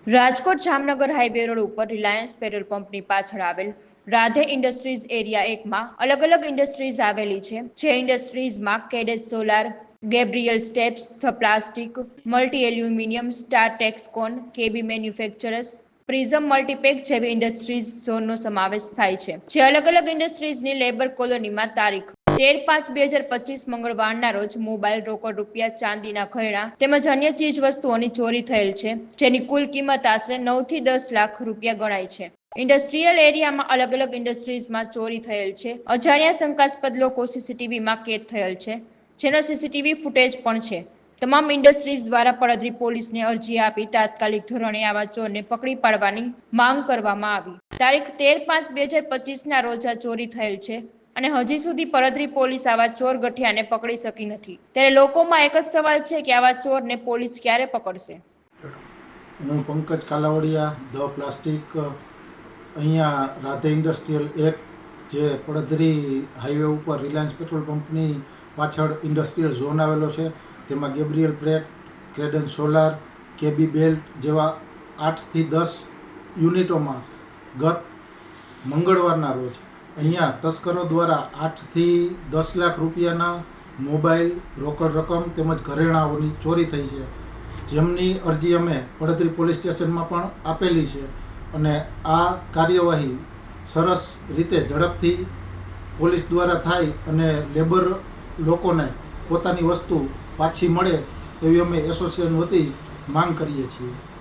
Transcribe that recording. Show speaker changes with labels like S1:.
S1: Rajkot Jamnagar highway road ઉપર Reliance petrol પંપની પાછળ આવેલ રાધે ઇન્ડસ્ટ્રીઝ એરિયા એકમાં અલગ અલગ ઇન્ડસ્ટ્રીઝ આવેલી છે. જે ઇન્ડસ્ટ્રીઝમાં કેડેસ solar, Gabriel steps, the plastic, multi aluminium, star Texcon, KB manufacturers, prism multipack જેવી ઇન્ડસ્ટ્રીઝ ઝોનનો સમાવેશ થાય છે. જે અલગ અલગ ઇન્ડસ્ટ્રીઝની લેબર કોલોનીમાં તારીખ 13/5/2025 મંગળવારના રોજ મોબાઈલ, રોકડ રૂપિયા, ચાંદીના ઘરેણાં તેમજ અન્ય ચીજ વસ્તુઓની ચોરી થયેલ છે. જેની કુલ કિંમત આશરે 9 થી 10 લાખ રૂપિયા ગણાય છે. ઇન્ડસ્ટ્રીયલ એરિયામાં અલગ અલગ ઇન્ડસ્ટ્રીઝમાં ચોરી થયેલ છે. અજાણ્યા શંકાસ્પદ લોકો સીસીટીવીમાં કેદ થયેલ છે, જેનો સીસીટીવી ફૂટેજ પણ છે. તમામ ઇન્ડસ્ટ્રીઝ દ્વારા પડદરી પોલીસને અરજી આપી તાત્કાલિક ધોરણે આવા ચોરને પકડી પાડવાની માંગ કરવામાં આવી. તારીખ 13/5/2025ના રોજ આ ચોરી થયેલ છે અને હજી સુધી પડદરી પોલીસ આવા ચોર ગઠિયાને પકડી શકી નથી. ત્યારે લોકોમાં એક જ સવાલ છે કે આવા ચોરને પોલીસ ક્યારે પકડશે?
S2: હું પંકજ કાલાવડિયા, ધ પ્લાસ્ટિક, અહીંયા રાધે ઇન્ડસ્ટ્રીયલ એક, જે પડદરી હાઈવે ઉપર રિલાયન્સ પેટ્રોલ પંપની પાછળ ઇન્ડસ્ટ્રીયલ ઝોન આવેલો છે. તેમાં ગેબ્રિયલ પ્રેટ, ક્રેડન્સ સોલાર, કેબી બેલ્ટ જેવા 8 થી 10 યુનિટોમાં ગત મંગળવારના રોજ અહીંયા તસ્કરો દ્વારા 8 થી 10 લાખ રૂપિયાના મોબાઈલ, રોકડ રકમ તેમજ ઘરેણાંઓની ચોરી થઈ છે. જેમની અરજી અમે પડદરી પોલીસ સ્ટેશનમાં પણ આપેલી છે અને આ કાર્યવાહી સરસ રીતે ઝડપથી પોલીસ દ્વારા થાય અને લેબર લોકોને પોતાની વસ્તુ પાછી મળે તેવી અમે એસોસિએશન વતી માંગ કરીએ છીએ.